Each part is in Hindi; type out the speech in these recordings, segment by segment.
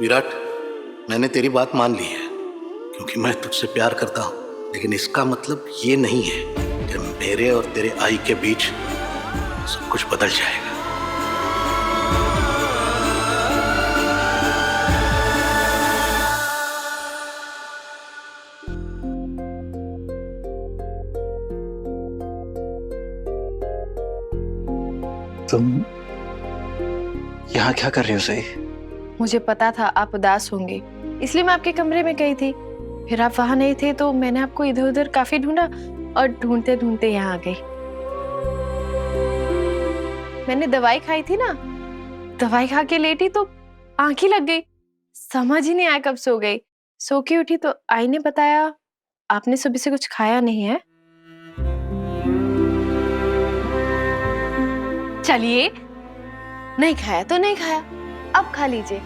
विराट, मैंने तेरी बात मान ली है क्योंकि मैं तुझसे प्यार करता हूँ, लेकिन इसका मतलब ये नहीं है कि मेरे और तेरे आई के बीच सब कुछ बदल जाएगा। तुम यहाँ क्या कर रही हो सही? मुझे पता था आप उदास होंगे, इसलिए मैं आपके कमरे में गई थी। फिर आप वहां नहीं थे तो मैंने आपको इधर उधर काफी ढूंढा और ढूंढते ढूंढते यहाँ आ गई। मैंने दवाई खाई थी ना, दवाई खा के लेटी तो आंख ही लग गई, समझ ही नहीं आया कब सो गई। सो के उठी तो आई ने बताया आपने सुबह से कुछ खाया नहीं है। चलिए, नहीं खाया तो नहीं खाया, अब खा लीजिए।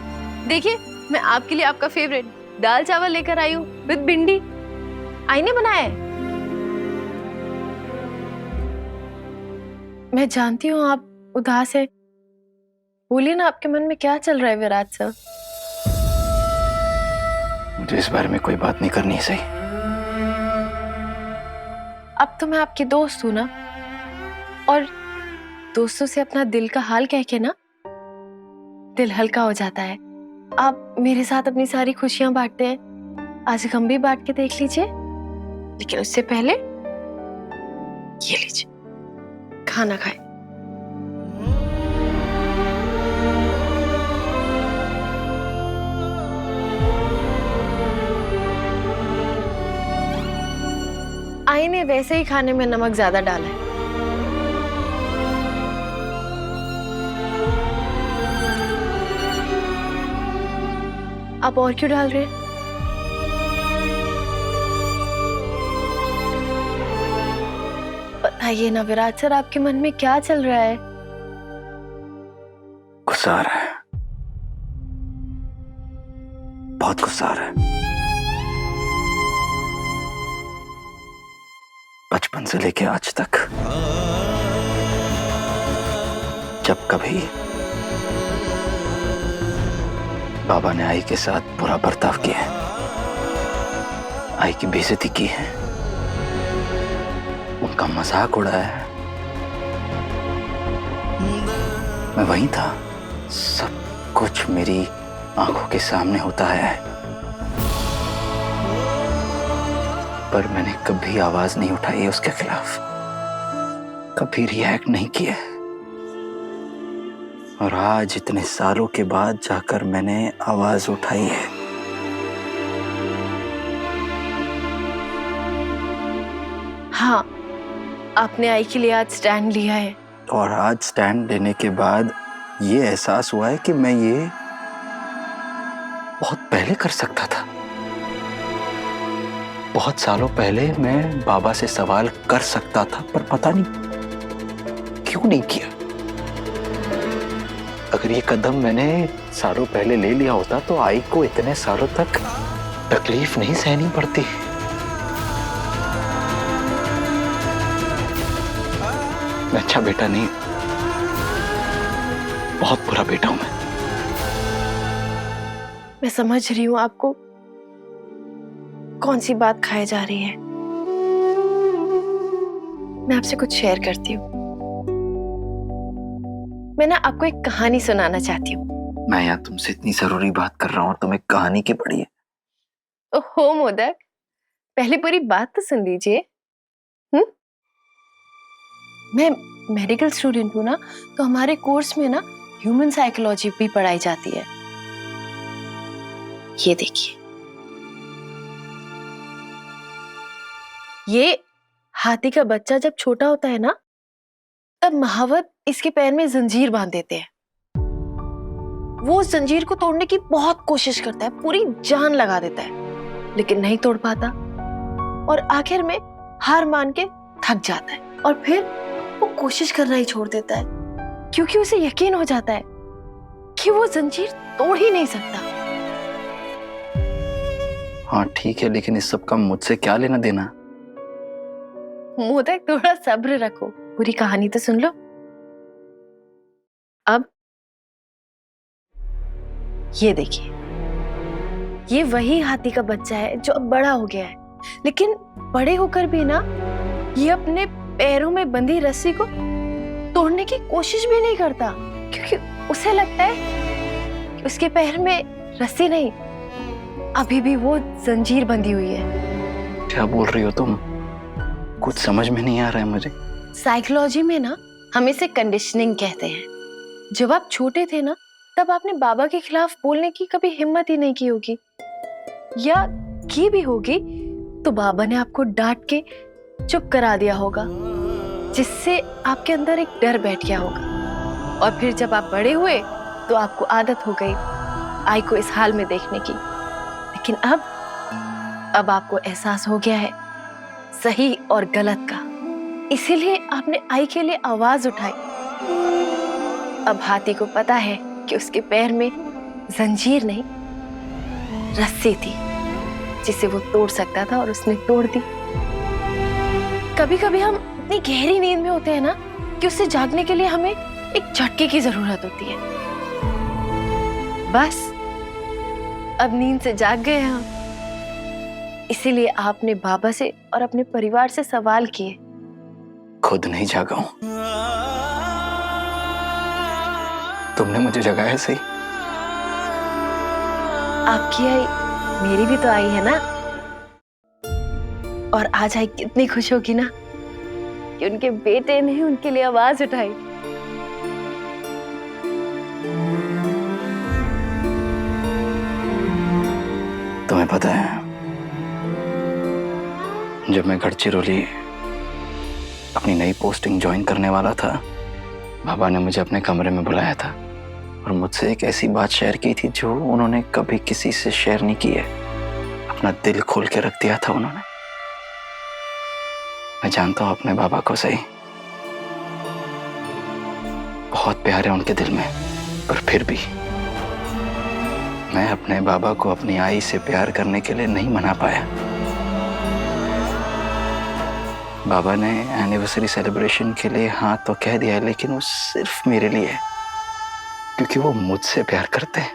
देखिए, मैं आपके लिए आपका फेवरेट दाल चावल लेकर आई हूँ विद भिंडी। आई ने बनाया है। मैं जानती हूँ आप उदास है, बोलिए ना आपके मन में क्या चल रहा है विराट सर? मुझे इस बारे में कोई बात नहीं करनी है सही। अब तो मैं आपकी दोस्त हूँ ना, और दोस्तों से अपना दिल का हाल कह के ना दिल हल्का हो जाता है। आप मेरे साथ अपनी सारी खुशियां बांटते हैं, आज हम भी बांट के देख लीजिए। लेकिन उससे पहले ये लीजिए, खाना खाए। आई ने वैसे ही खाने में नमक ज्यादा डाला है। आप और क्यों डाल रहे हैं? बताइए ना विराट सर, आपके मन में क्या चल रहा है? गुस्सा आ रहा है, बहुत गुस्सा आ रहा है। बचपन से लेके आज तक जब कभी बाबा ने आई के साथ बुरा बर्ताव किया है, आई की बेइज्जती की है, उनका मजाक उड़ाया है, मैं वहीं था। सब कुछ मेरी आंखों के सामने होता है, पर मैंने कभी आवाज नहीं उठाई उसके खिलाफ, कभी रिएक्ट नहीं किया। और आज इतने सालों के बाद जाकर मैंने आवाज उठाई है। हाँ, आपने आई के लिए आज स्टैंड लिया है। और आज स्टैंड लेने के बाद ये एहसास हुआ है कि मैं ये बहुत पहले कर सकता था। बहुत सालों पहले मैं बाबा से सवाल कर सकता था, पर पता नहीं क्यों नहीं किया। अगर ये कदम मैंने सालों पहले ले लिया होता तो आई को इतने सालों तक तकलीफ नहीं सहनी पड़ती। मैं अच्छा बेटा नहीं, बहुत बुरा बेटा हूं मैं समझ रही हूँ आपको कौन सी बात खाए जा रही है। मैं आपसे कुछ शेयर करती हूँ। मैं ना आपको एक कहानी सुनाना चाहती हूँ। मैं यहाँ तुमसे इतनी जरूरी बात कर रहा हूँ, तुम एक कहानी की पढ़ी है। ओहो मोदक, पहले पूरी बात तो सुन लीजिए। मैं मेडिकल स्टूडेंट हूँ ना, तो हमारे कोर्स में ना ह्यूमन साइकोलॉजी भी पढ़ाई जाती है। ये देखिए, ये हाथी का बच्चा जब छोटा होता है ना, तब महावत इसके पैर में जंजीर बांध देते हैं। वो उस जंजीर को तोड़ने की बहुत कोशिश करता है, पूरी जान लगा देता है, लेकिन नहीं तोड़ पाता और आखिर में हार मान के थक जाता है और फिर वो कोशिश करना ही छोड़ देता है, क्योंकि उसे यकीन हो जाता है कि वो जंजीर तोड़ ही नहीं सकता। हाँ ठीक है, लेकिन इस सब का मुझसे क्या लेना देना? मोदक, थोड़ा सब्र रखो, पूरी कहानी तो सुन लो। अब ये देखिए, ये वही हाथी का बच्चा है जो अब बड़ा हो गया है, लेकिन बड़े होकर भी ना ये अपने पैरों में बंधी रस्सी को तोड़ने की कोशिश भी नहीं करता, क्योंकि उसे लगता है कि उसके पैर में रस्सी नहीं, अभी भी वो जंजीर बंधी हुई है। क्या बोल रही हो तुम? कुछ समझ में नहीं आ रहा है मुझे। साइकोलॉजी में ना हम इसे कंडीशनिंग कहते हैं। जब आप छोटे थे ना, तब आपने बाबा के खिलाफ बोलने की कभी हिम्मत ही नहीं की होगी, या की भी होगी तो बाबा ने आपको डांट के चुप करा दिया होगा, जिससे आपके अंदर एक डर बैठ गया होगा। और फिर जब आप बड़े हुए तो आपको आदत हो गई आई को इस हाल में देखने की। लेकिन अब आपको एहसास हो गया है सही और गलत का, इसीलिए आपने आई के लिए आवाज उठाई। अब हाथी को पता है कि उसके पैर में जंजीर नहीं, रस्सी थी जिसे वो तोड़ सकता था, और उसने तोड़ दी। कभी कभी हम इतनी गहरी नींद में होते हैं ना कि उससे जागने के लिए हमें एक झटके की जरूरत होती है। बस अब नींद से जाग गए हम, इसीलिए आपने बाबा से और अपने परिवार से सवाल किए। खुद नहीं जागा हूं, तुमने मुझे जगाया सही। आपकी आई मेरी भी तो आई है ना, और आज आई कितनी खुश होगी ना कि उनके बेटे ने उनके लिए आवाज उठाई। तुम्हें पता है, जब मैं गढ़चिरौली अपनी नई पोस्टिंग ज्वाइन करने वाला था, बाबा ने मुझे अपने कमरे में बुलाया था और मुझसे एक ऐसी बात शेयर की थी जो उन्होंने कभी किसी से शेयर नहीं की है। अपना दिल खोल के रख दिया था उन्होंने। मैं जानता हूं अपने बाबा को सही, बहुत प्यार है उनके दिल में, पर फिर भी मैं अपने बाबा को अपनी आई से प्यार करने के लिए नहीं मना पाया। बाबा ने एनिवर्सरी सेलिब्रेशन के लिए हाँ तो कह दिया, लेकिन वो सिर्फ मेरे लिए है, क्योंकि वो मुझसे प्यार करते हैं।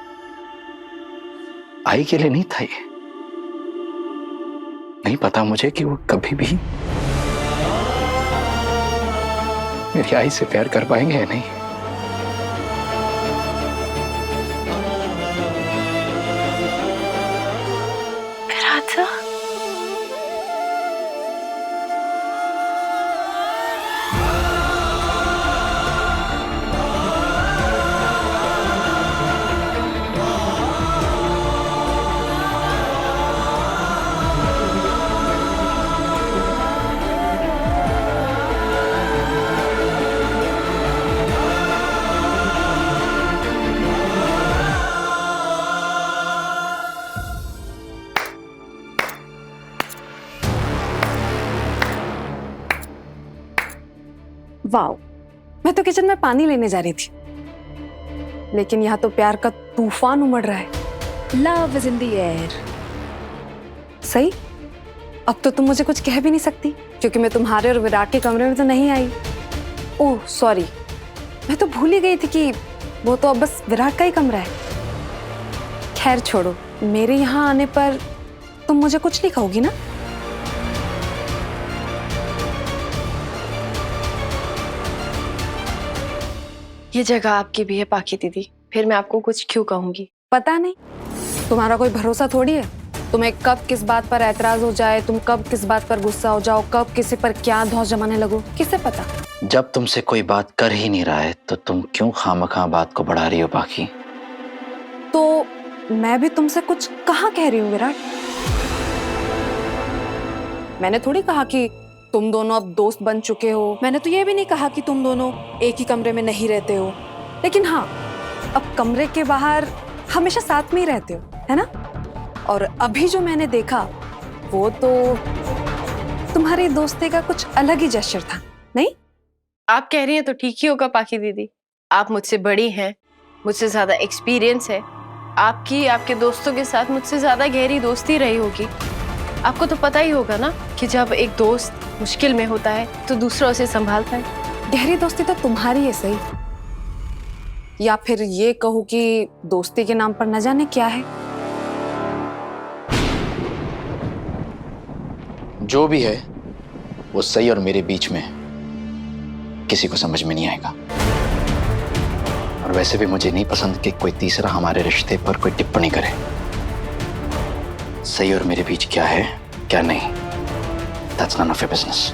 आई के लिए नहीं था ये। नहीं पता मुझे कि वो कभी भी मेरी आई से प्यार कर पाएंगे या नहीं। राजा, वाओ, मैं तो किचन में पानी लेने जा रही थी, लेकिन यहाँ तो प्यार का तूफान उमड़ रहा है। Love is in the air. सही, अब तो तुम मुझे कुछ कह भी नहीं सकती, क्योंकि मैं तुम्हारे और विराट के कमरे में तो नहीं आई। ओह सॉरी, मैं तो भूल ही गई थी कि वो तो अब बस विराट का ही कमरा है। खैर छोड़ो, मेरे यहाँ आने पर तुम मुझे कुछ नहीं कहोगी ना? ये जगह आपकी भी है पाकी दीदी, फिर मैं आपको कुछ क्यों कहूंगी? पता नहीं, तुम्हारा कोई भरोसा थोड़ी है। तुम्हें कब किस बात पर ऐतराज हो जाए, तुम कब किस बात पर गुस्सा हो जाओ, कब किसी पर क्या धौंस जमाने लगो, किसे पता। जब तुमसे कोई बात कर ही नहीं रहा है तो तुम क्यों खामखा बात को बढ़ा रही हो पाकी? तो मैं भी तुमसे कुछ कहाँ कह रही हूँ विराट। मैंने थोड़ी कहा कि तुम दोनों अब दोस्त बन चुके हो। मैंने तो ये भी नहीं कहा कि तुम दोनों एक ही कमरे में नहीं रहते हो। लेकिन हाँ, अब कमरे के बाहर हमेशा साथ में ही रहते हो, है ना? और अभी जो मैंने देखा वो तो तुम्हारी दोस्ती का कुछ अलग ही जेस्चर था, नहीं? आप कह रही हैं तो ठीक ही होगा पाकी दीदी। आप मुझसे बड़ी हैं, मुझसे ज्यादा एक्सपीरियंस है। आपकी आपके दोस्तों के साथ मुझसे ज्यादा गहरी दोस्ती रही होगी। आपको तो पता ही होगा ना कि जब एक दोस्त मुश्किल में होता है तो दूसरा उसे संभालता है। गहरी दोस्ती तो तुम्हारी है सही, या फिर ये कहूँ कि दोस्ती के नाम पर न जाने क्या है। जो भी है वो सही और मेरे बीच में किसी को समझ में नहीं आएगा। और वैसे भी मुझे नहीं पसंद कि कोई तीसरा हमारे रिश्ते पर कोई टिप्पणी करे। सही और मेरे बीच क्या है क्या नहीं, that's none of your business.